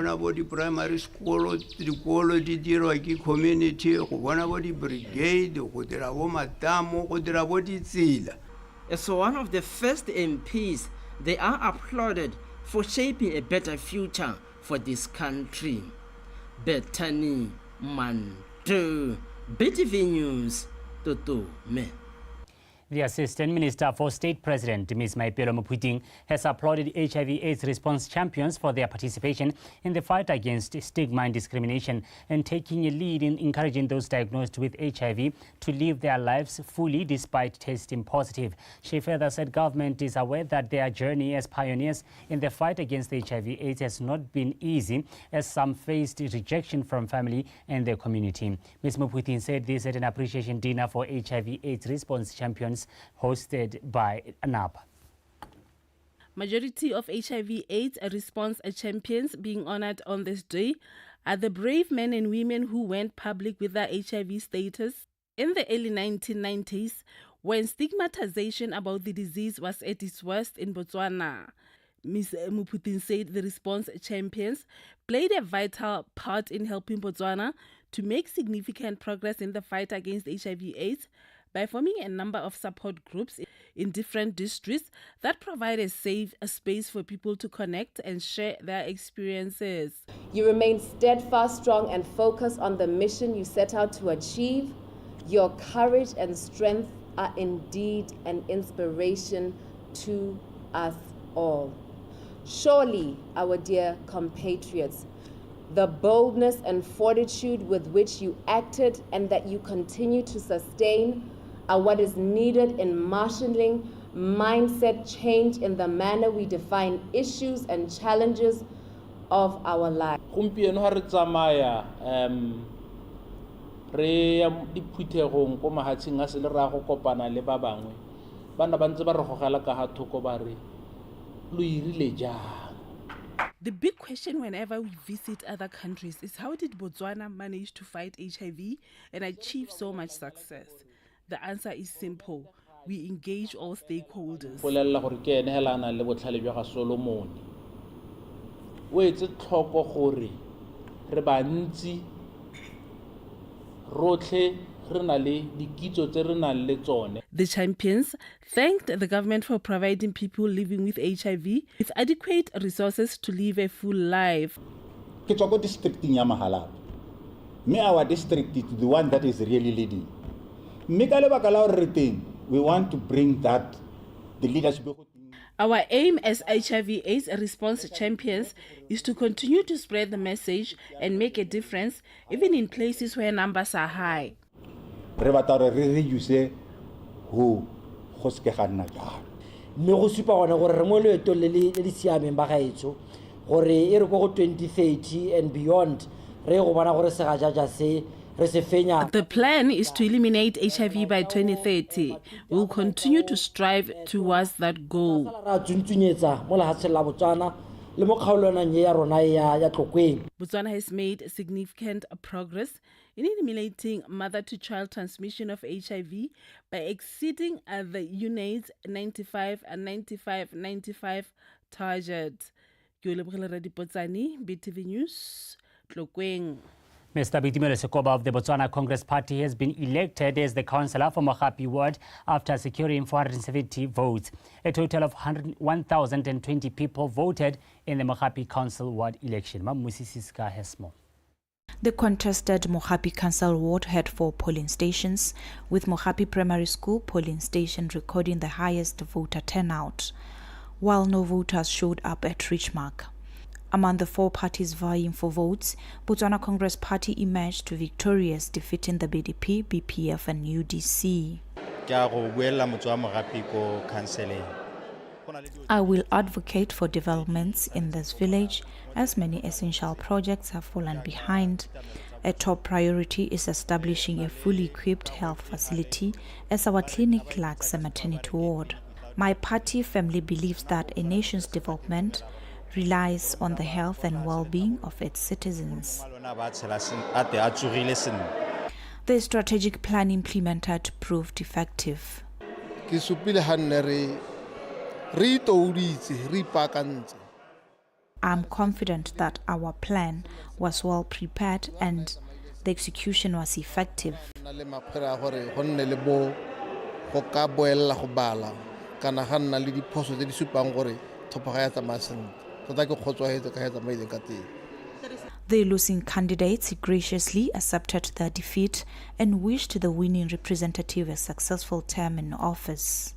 bona bo di-primary school dikolo di dirwa ke community go bona bo di-brigade go dira bo matamo go dira bo ditsela. As one of the first MPs, they are applauded for shaping a better future for this country. Bethany Manto, BTV News, Chilume. The Assistant Minister for State President, Ms. Maipelo Mophuting, has applauded HIV/AIDS response champions for their participation in the fight against stigma and discrimination and taking a lead in encouraging those diagnosed with HIV to live their lives fully despite testing positive. She further said government is aware that their journey as pioneers in the fight against HIV/AIDS has not been easy, as some faced rejection from family and their community. Ms. Mophuting said this at an appreciation dinner for HIV/AIDS response champions hosted by NAP. Majority of HIV/AIDS response champions being honored on this day are the brave men and women who went public with their HIV status in the early 1990s, when stigmatization about the disease was at its worst in Botswana. Ms. Mophuting said the response champions played a vital part in helping Botswana to make significant progress in the fight against HIV/AIDS by forming a number of support groups in different districts that provide a safe space for people to connect and share their experiences. You remain steadfast, strong, and focused on the mission you set out to achieve. Your courage and strength are indeed an inspiration to us all. Surely, our dear compatriots, the boldness and fortitude with which you acted and that you continue to sustain are what is needed in marshalling mindset change in the manner we define issues and challenges of our lives. Gompieno ha re tsamaya re ya diphuthegong ko mahatsheng a se le ra go kopana le ba bangwe bana ba ntse ba re gogela ka ha thoko ba re lo irile jang. The big question whenever we visit other countries is, how did Botswana manage to fight HIV and achieve so much success? The answer is simple. We engage all stakeholders. Polella gore ke ene hela na le botlhale jwa ga Solomon. O etse tlhoko gore re ba ntsi rotlhe re na le dikitso tse re nang le tsone. The champions thanked the government for providing people living with HIV with adequate resources to live a full life. Ke tswa ko districting ya Mahala. Me our district is the one that is really leading. We want to bring that the leadership. Our aim as HIV/AIDS response champions is to continue to spread the message and make a difference even in places where numbers are high. Re batla re reduce ho se ga nna jalo. Me go supa gona gore re mo leeto le siameng ba gaetso gore e re go 2030 and beyond re go bona gore se ga jaja se. The plan is to eliminate HIV by 2030. We'll continue to strive towards that goal. Botswana has made significant progress in eliminating mother-to-child transmission of HIV by exceeding the UNAIDS 95 and 95 target. BTV News, Chilume. Mr. Bitimelo Sekoba of the Botswana Congress Party has been elected as the councillor for Mogapi Ward after securing 470 votes. A total of 1,020 people voted in the Mogapi Council Ward election. Mamusisiska has more. The contested Mogapi Council Ward had 4 polling stations, with Mogapi Primary School polling station recording the highest voter turnout, while no voters showed up at Richmark. Among the 4 parties vying for votes, Botswana Congress Party emerged victorious, defeating the BDP, BPF and UDC. I will advocate for developments in this village, as many essential projects have fallen behind. A top priority is establishing a fully equipped health facility, as our clinic lacks a maternity ward. My party firmly believes that a nation's development relies on the health and well-being of its citizens. The strategic plan implemented proved effective. I'm confident that our plan was well prepared and the execution was effective. The losing candidates graciously accepted their defeat and wished the winning representative a successful term in office.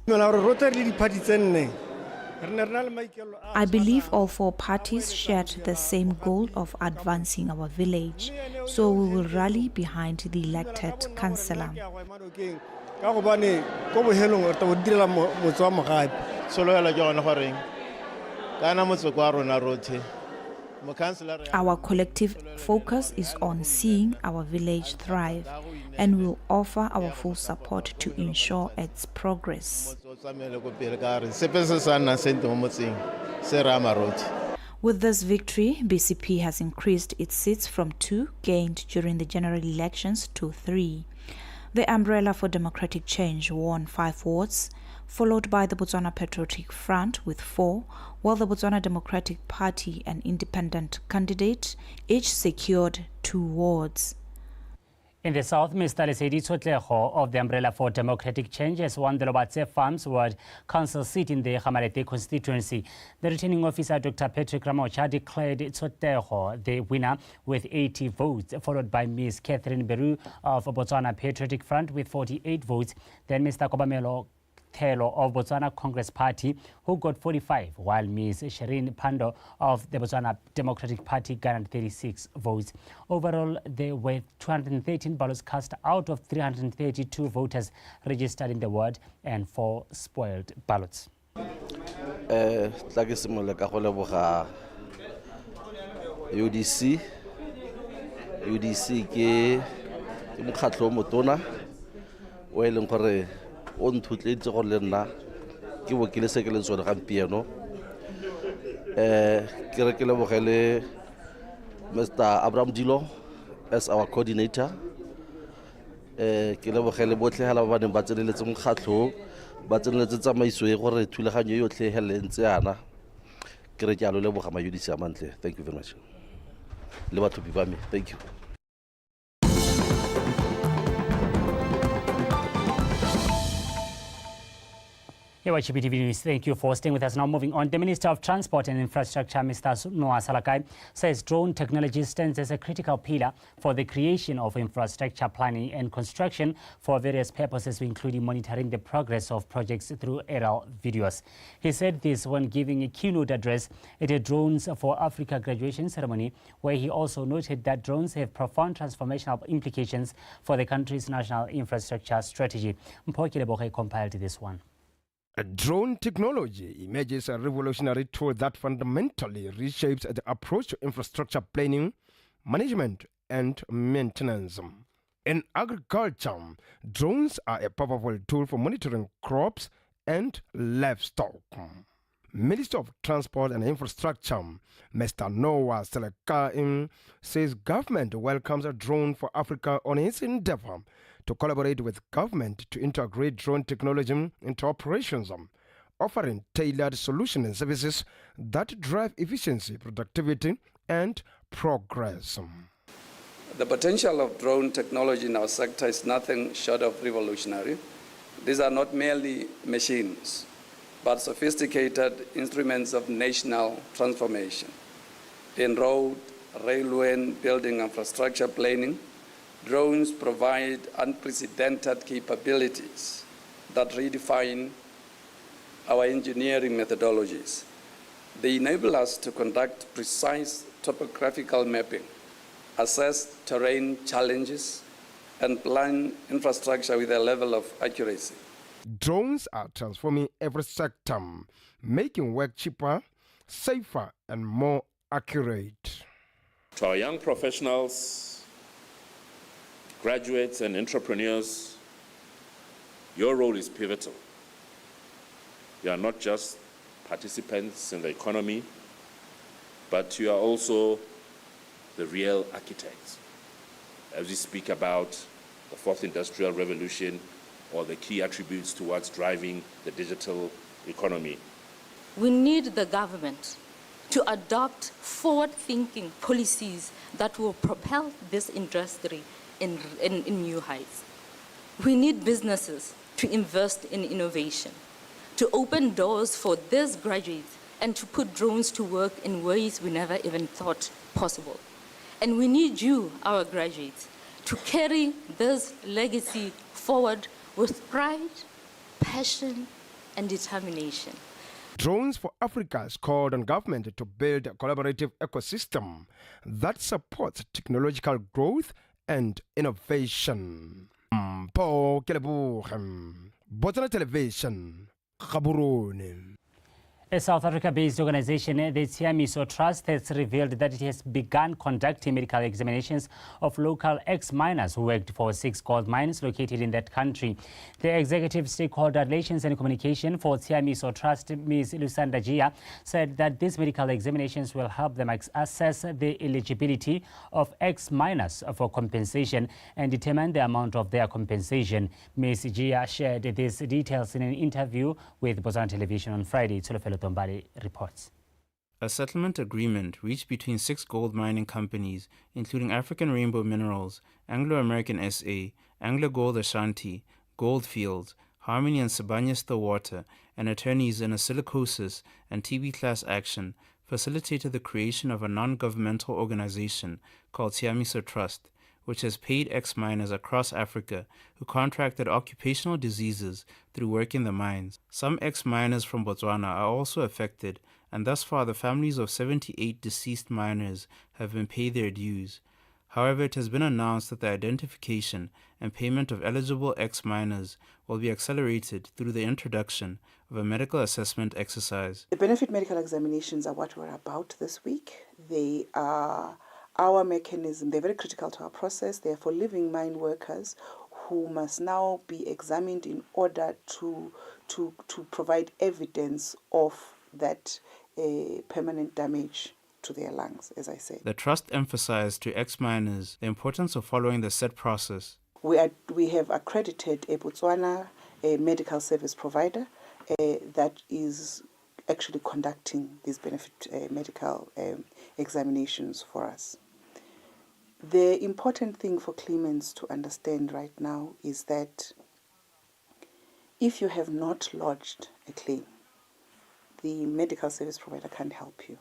I believe all four parties shared the same goal of advancing our village, so we will rally behind the elected councillor. Our collective focus is on seeing our village thrive, and will offer our full support to ensure its progress. With this victory, BCP has increased its seats from 2 gained during the general elections to 3. The Umbrella for Democratic Change won 5 wards, followed by the Botswana Patriotic Front with 4, while the Botswana Democratic Party and independent candidate each secured 2 wards. In the south, Mr. Lesedi Tsotlego of the Umbrella for Democratic Change has won the Lobatse Farms ward council seat in the Gamalete constituency. The returning officer, Dr. Patrick Ramocha, declared Tsotlego the winner with 80 votes, followed by Ms. Catherine Beru of Botswana Patriotic Front with 48 votes. Then Mr. Kobamelo Thelo of Botswana Congress Party, who got 45, while Ms. Shireen Pando of the Botswana Democratic Party garnered 36 votes. Overall, there were 213 ballots cast out of 332 voters registered in the ward and 4 spoiled ballots. UDC ke mokgatlo motona o e leng gore o nthutletse go le nna ke bo ke le se ke le tsone gampieno ke re ke le bogele Mr. Abraham Dilo as our coordinator ke le bogele botlhe hala ba baneng ba tseneletse mokgatlo ba tseneletse tsamaiso e gore thulaganyo yotlhe hele ntse yana ke re ke a lo leboga ma UDC a mantle. Thank you very much. Le batho ba me, thank you. Here at GBTV News, thank you for staying with us. Now moving on, the Minister of Transport and Infrastructure, Mr. Noah Salakai, says drone technology stands as a critical pillar for the creation of infrastructure planning and construction for various purposes, including monitoring the progress of projects through aerial videos. He said this when giving a keynote address at a Drones for Africa graduation ceremony, where he also noted that drones have profound transformational implications for the country's national infrastructure strategy. Mpokile Boge compiled this one. Drone technology emerges a revolutionary tool that fundamentally reshapes the approach to infrastructure planning, management, and maintenance. In agriculture, drones are a powerful tool for monitoring crops and livestock. Minister of Transport and Infrastructure, Mr. Noah Salakai, says government welcomes a Drone for Africa on its endeavor to collaborate with government to integrate drone technology into operations, offering tailored solutions and services that drive efficiency, productivity, and progress. The potential of drone technology in our sector is nothing short of revolutionary. These are not merely machines, but sophisticated instruments of national transformation. In road, railway, and building infrastructure planning, drones provide unprecedented capabilities that redefine our engineering methodologies. They enable us to conduct precise topographical mapping, assess terrain challenges, and plan infrastructure with a level of accuracy. Drones are transforming every sector, making work cheaper, safer, and more accurate. To our young professionals, graduates and entrepreneurs, your role is pivotal. You are not just participants in the economy, but you are also the real architects. As we speak about the fourth industrial revolution or the key attributes towards driving the digital economy. We need the government to adopt forward-thinking policies that will propel this industry in new heights. We need businesses to invest in innovation, to open doors for these graduates and to put drones to work in ways we never even thought possible. And we need you, our graduates, to carry this legacy forward with pride, passion, and determination. Drones for Africa has called on government to build a collaborative ecosystem that supports technological growth and innovation. BOTSWANA Television, Gaborone. A South Africa-based organization, the Chilume Trust, has revealed that it has begun conducting medical examinations of local ex-miners who worked for 6 gold mines located in that country. The Executive Stakeholder Relations and Communication for Chilume Trust, Ms. Lusanda Gia, said that these medical examinations will help them assess the eligibility of ex-miners for compensation and determine the amount of their compensation. Ms. Gia shared these details in an interview with BOTSWANA Television on Friday. Tombali reports. A settlement agreement reached between 6 gold mining companies, including African Rainbow Minerals, Anglo-American SA, Anglo Gold Ashanti, Goldfields, Harmony and Sibanye-Stillwater, and attorneys in a silicosis and TB class action, facilitated the creation of a non-governmental organization called Chilume Trust, which has paid ex-miners across Africa who contracted occupational diseases through work in the mines. Some ex-miners from Botswana are also affected, and thus far the families of 78 deceased miners have been paid their dues. However, it has been announced that the identification and payment of eligible ex-miners will be accelerated through the introduction of a medical assessment exercise. The benefit medical examinations are what we're about this week. They are our mechanism. They're very critical to our process. They are for living mine workers who must now be examined in order to provide evidence of that permanent damage to their lungs, as I said. The trust emphasized to ex-miners the importance of following the set process. We have accredited a BOTSWANA medical service provider that is actually conducting these benefit medical examinations for us. The important thing for claimants to understand right now is that if you have not lodged a claim, the medical service provider can't help you.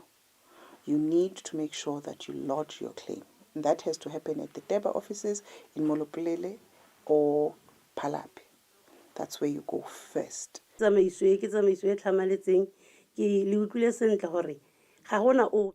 You need to make sure that you lodge your claim. And that has to happen at the DEBA offices in Molopolele or Palapi. That's where you go first.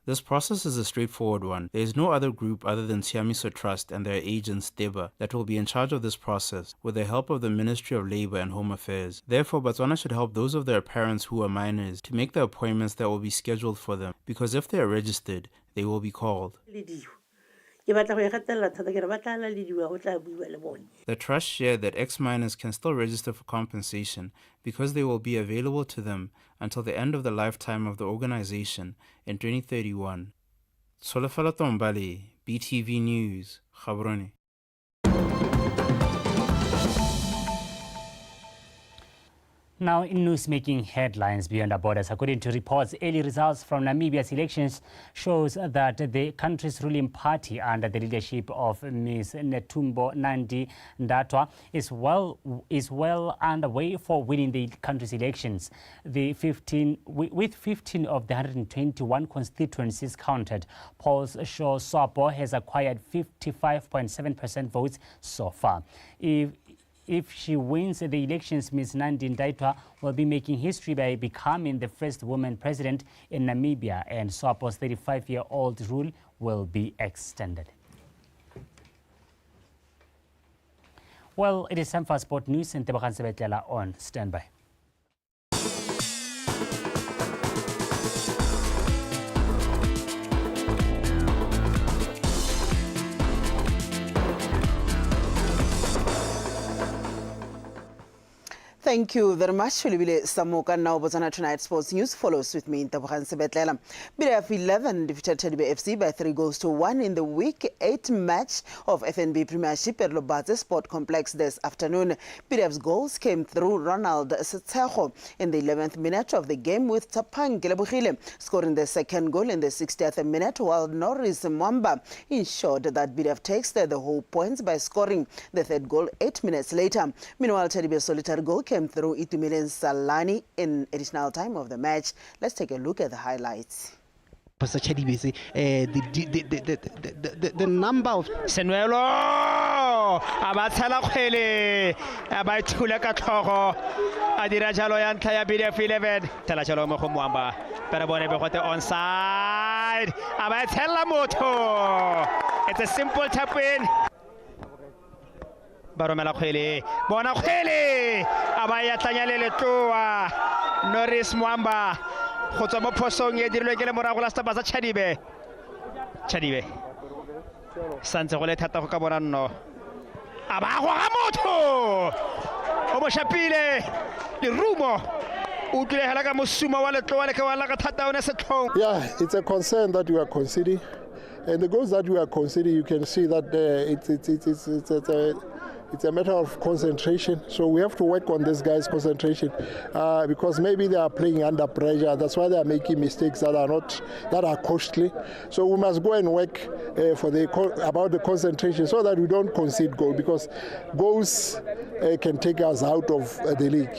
This process is a straightforward one. There is no other group other than Chilume Trust and their agents, DEBA, that will be in charge of this process with the help of the Ministry of Labour and Home Affairs. Therefore, Botswana should help those of their parents who are minors to make the appointments that will be scheduled for them, because if they are registered, they will be called. The trust shared that ex-miners can still register for compensation because they will be available to them until the end of the lifetime of the organization in 2031. Solofala Tombali, BTV News, Gaborone. Now, in news making headlines beyond our borders, according to reports, early results from Namibia's elections shows that the country's ruling party under the leadership of Ms. Netumbo Nandi-Ndaitwah is well underway for winning the country's elections. With 15 of the 121 constituencies counted, polls show SWAPO has acquired 55.7% votes so far. If she wins the elections, Ms. Nandi-Ndaitwah will be making history by becoming the first woman president in Namibia, and SWAPO's 35-year-old rule will be extended. Well, it is time for sport news, and Tebogang Sebetlela on standby. Thank you very much, Chilume Samuka. Now, Botswana Tonight Sports News follows with me, Ntabuhan Sebetlela. BDF 11 defeated Chilume FC by 3-1 in the Week 8 match of FNB Premiership at Lobatse Sport Complex this afternoon. BDF's goals came through Ronald Setseho in the 11th minute of the game, with Tapang Gelebogile scoring the second goal in the 60th minute, while Norris Mwamba ensured that BDF takes the whole points by scoring the third goal 8 minutes later. Meanwhile, Chilume's solitary goal came through Itumeleng Salani in additional time of the match. Let's take a look at the highlights. The number of Senuelo abatshala khwele abaithula ka tlhogo a dira jalo ya ntlha ya BDF 11 tela jalo mo go Mwamba pero bone be gote onside abatshala motho. It's a simple tap in. Baromela khwele bona khwele abaya tlanyale letloa Norris Mwamba go tswa mo phosong e dirilwe ke le morago la stapa sa Chilume santse go le thata go ka bona nno abago ga motho o mo shapile lerumo o tlela ka mosumo wa letloa le ke wa la ka thata o ne setlhong. Yeah, it's a concern that we are conceding, and the goals that we are conceding, you can see that it's a matter of concentration. So we have to work on this guy's concentration because maybe they are playing under pressure. That's why they are making mistakes that are costly. So we must go and work about the concentration so that we don't concede goal, because goals can take us out of the league.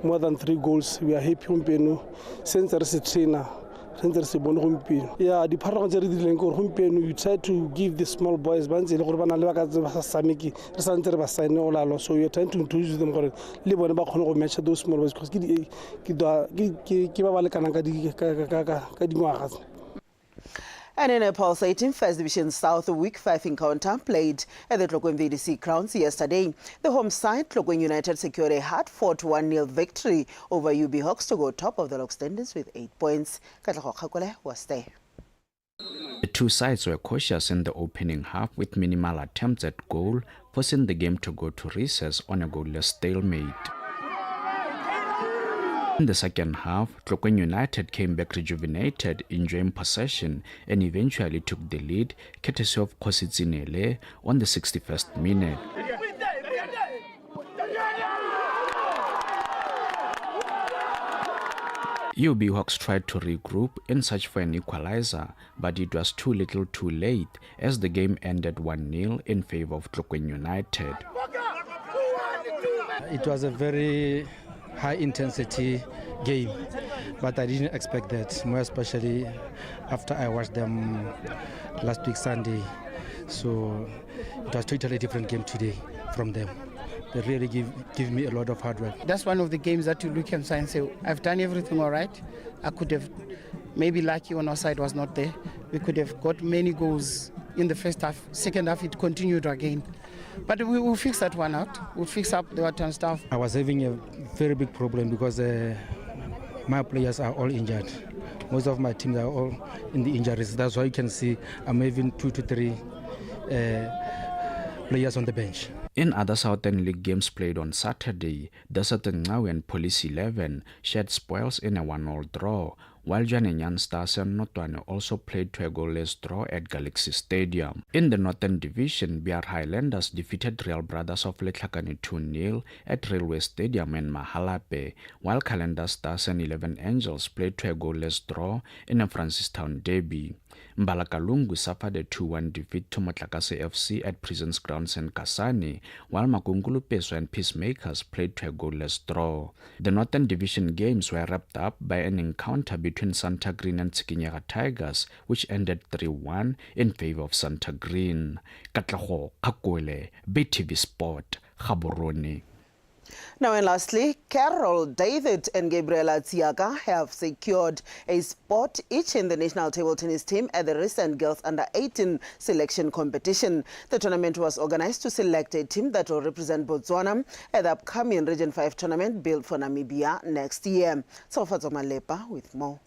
More than 3 goals. We are happy since there is a trainer. Yeah, the parents you try to give the small boys so we are trying to introduce them match those small boys because And in a pulsating First Division South Week 5 encounter played at the Tlokwen VDC Crowns yesterday, the home side, Tlokwen United, secured a hard-fought 1-0 victory over UB Hawks to go top of the log standings with 8 points. Katlego Khakole was there. The two sides were cautious in the opening half with minimal attempts at goal, forcing the game to go to recess on a goalless stalemate. In the second half, Tlokwen United came back rejuvenated, enjoying possession, and eventually took the lead, courtesy of Kositsinele on the 61st minute. UB Hawks tried to regroup in search for an equalizer, but it was too little too late as the game ended 1-0 in favor of Tlokwen United. It was a very high-intensity game, but I didn't expect that, more especially after I watched them last week Sunday. So it was totally different game today from them. They really give me a lot of hard work. That's one of the games that you look and say, I've done everything all right. I could have, maybe lucky on our side was not there. We could have got many goals in the first half. Second half, it continued again. But we will fix that one out. We'll fix up the return stuff. I was having a very big problem because my players are all injured. Most of my teams are all in the injuries. That's why you can see I'm having 2 to 3 players on the bench. In other Southern League games played on Saturday, Desert Ngau and Police 11 shared spoils in a 1-1 draw, while Janenyan Stars and Notwane also played to a goalless draw at Galaxy Stadium. In the Northern Division, BR Highlanders defeated Real Brothers of Letlhakane 2-0 at Railway Stadium in Mahalape, while Calendar Stars and 11 Angels played to a goalless draw in a Francistown derby. Mbalakalungu suffered a 2-1 defeat to Motlakase FC at Prisons Grounds in Kasane, while Makungulu Peso and Peacemakers played to a goalless draw. The Northern Division games were wrapped up by an encounter between Santa Green and Tsikinyega Tigers, which ended 3-1 in favor of Santa Green. Katlego Khakole, BTV Sport, Gaborone. Now and lastly, Carol, David and Gabriela Tsiaka have secured a spot each in the national table tennis team at the recent Girls Under-18 selection competition. The tournament was organized to select a team that will represent Botswana at the upcoming Region 5 tournament built for Namibia next year. Sofatso Malepa with more.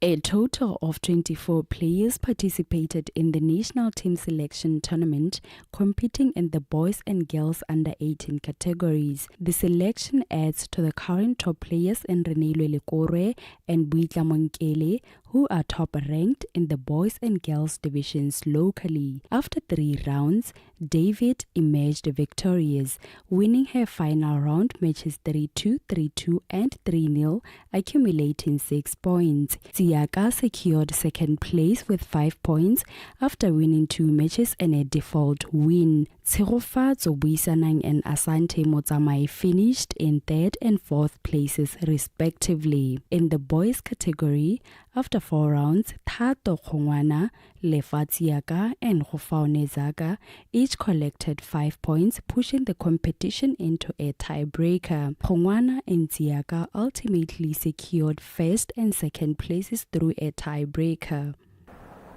A total of 24 players participated in the national team selection tournament, competing in the boys and girls under 18 categories. The selection adds to the current top players in Renilwe Lekore and Buitla Monkele, who are top ranked in the boys and girls divisions locally. After 3 rounds, David emerged victorious, winning her final round matches 3-2, 3-2 and 3-0, accumulating 6 points. Tsiaka secured second place with 5 points after winning 2 matches and a default win. Tshegofatso Buisanang and Asante Motsamai finished in 3rd and 4th places respectively. In the boys category, after 4 rounds, Thato Khongwana, Lefa Tsiaka and Gofaone Zaka each collected 5 points, pushing the competition into a tiebreaker. Khongwana and Tsiaka ultimately secured 1st and 2nd places through a tiebreaker.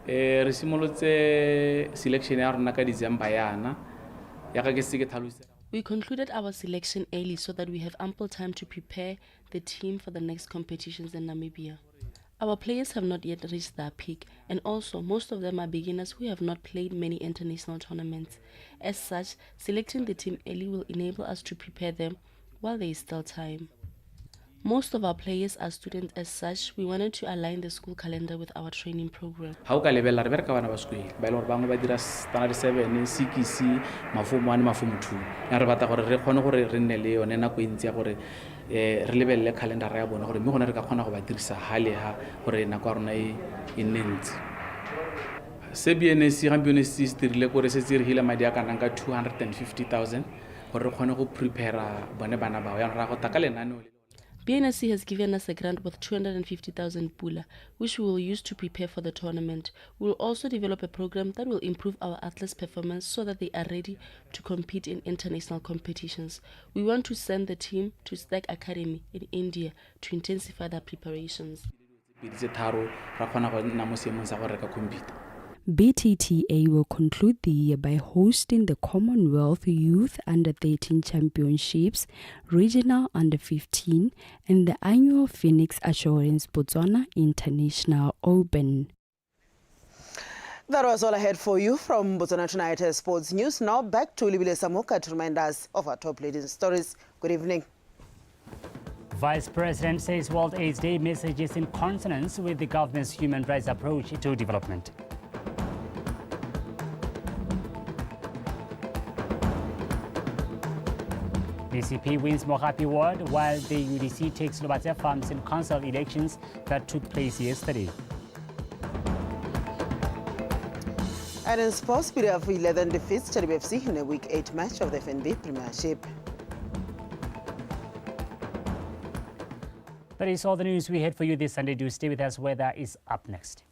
Re simolotse selection ya rona ka December yana. We concluded our selection early so that we have ample time to prepare the team for the next competitions in Namibia. Our players have not yet reached their peak, and also most of them are beginners who have not played many international tournaments. As such, selecting the team early will enable us to prepare them while there is still time. Most of our players are students. As such, we wanted to align the school calendar with our training program. How ka lebella re bereka bana ba sekolo ba ile bangwe ba dira standard 7 6 mafumo ane mafumo 2 ya re batla gore re kgone gore re nne le yone nako e ntsi ya gore re lebelle calendar ya bona gore mme gone re ka kgona go ba dirisa hale ha gore nako ya rona e nne ntsi. Se BNC gampione se dirile gore se tsire hile madi a kana ka 250,000 gore re kgone go prepare bone bana ba ya ra go taka lenaneo. BNC has given us a grant worth 250,000 pula, which we will use to prepare for the tournament. We will also develop a program that will improve our athletes' performance so that they are ready to compete in international competitions. We want to send the team to Stack Academy in India to intensify their preparations. BTTA will conclude the year by hosting the Commonwealth Youth Under-13 Championships, Regional Under-15, and the annual Phoenix Assurance BOTSWANA International Open. That was all I had for you from Botswana Tonight Sports News. Now back to Libile Samoka to remind us of our top leading stories. Good evening. Vice President says World AIDS Day message is in consonance with the government's human rights approach to development. DCP wins Mogapi Ward while the UDC takes Lobatse Farms in council elections that took place yesterday. And in sports, BDF 11 defeats Chilume FC in a Week 8 match of the FNB Premiership. That is all the news we had for you this Sunday. Do stay with us. Weather is up next.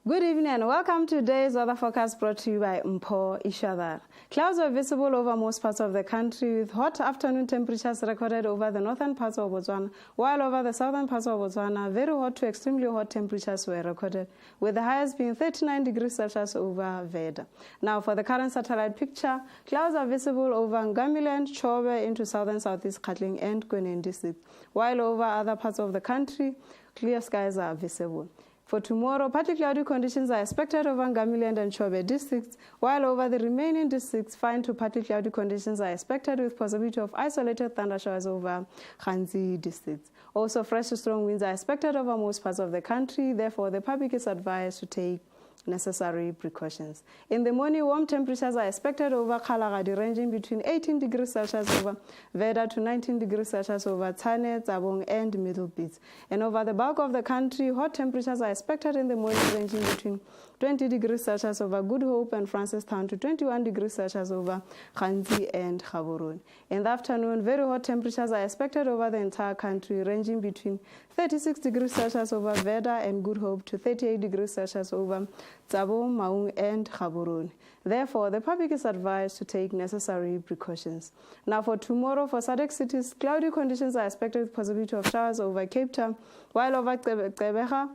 Good evening and welcome to today's weather forecast brought to you by Mpho Ishadar. Clouds are visible over most parts of the country with hot afternoon temperatures recorded over the northern parts of Botswana, while over the southern parts of Botswana, very hot to extremely hot temperatures were recorded, with the highest being 39 degrees Celsius over Veda. Now for the current satellite picture, clouds are visible over Ngamiland, Chobe into southern southeast Katling and Kwenin district, while over other parts of the country, clear skies are visible. For tomorrow, partly cloudy conditions are expected over Ngamiland and Chobe districts, while over the remaining districts, fine to partly cloudy conditions are expected with possibility of isolated thundershowers over Khanzi districts. Also, fresh to strong winds are expected over most parts of the country. Therefore, the public is advised to take necessary precautions. In the morning, warm temperatures are expected over Kalagadi, ranging between 18 degrees Celsius over Veda to 19 degrees Celsius over Tshane, Tsabong, and Middle Beach. And over the bulk of the country, hot temperatures are expected in the morning, ranging between 20 degrees Celsius over Good Hope and Francistown to 21 degrees Celsius over Khanzi and Gaborone. In the afternoon, very hot temperatures are expected over the entire country, ranging between 36 degrees Celsius over Veda and Good Hope to 38 degrees Celsius over Tsabo, Maung and Gaborone. Therefore, the public is advised to take necessary precautions. Now for tomorrow, for SADC cities, cloudy conditions are expected with possibility of showers over Cape Town, while over Gqeberha,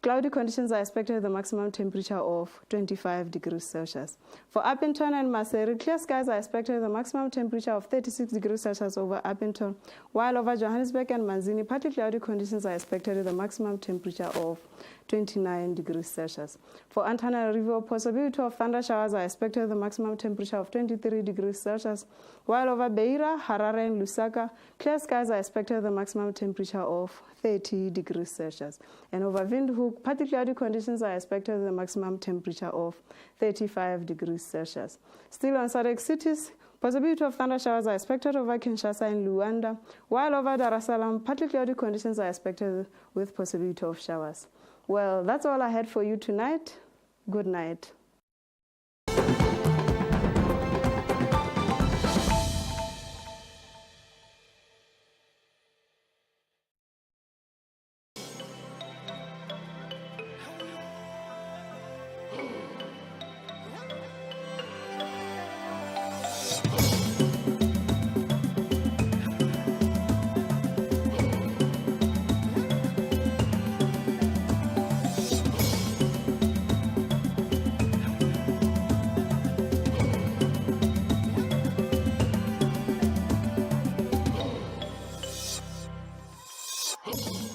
cloudy conditions are expected with a maximum temperature of 25 degrees Celsius. For Upington and Maseru, clear skies are expected with a maximum temperature of 36 degrees Celsius over Upington, while over Johannesburg and Manzini, partly cloudy conditions are expected with a maximum temperature of 29 degrees Celsius. For Antananarivo, possibility of thunder showers are expected with a maximum temperature of 23 degrees Celsius, while over Beira, Harare and Lusaka, clear skies are expected with a maximum temperature of 30 degrees Celsius. And over Windhoek, partly cloudy conditions are expected with a maximum temperature of 35 degrees Celsius. Still on SADC cities, possibility of thunder showers are expected over Kinshasa and Luanda, while over Dar es Salaam, partly cloudy conditions are expected with possibility of showers. Well, that's all I had for you tonight. Good night.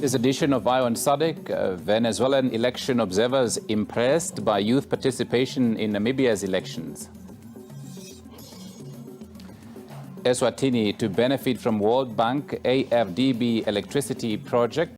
This edition of Eye on SADC, Venezuelan election observers impressed by youth participation in Namibia's elections. Eswatini to benefit from World Bank AFDB electricity project.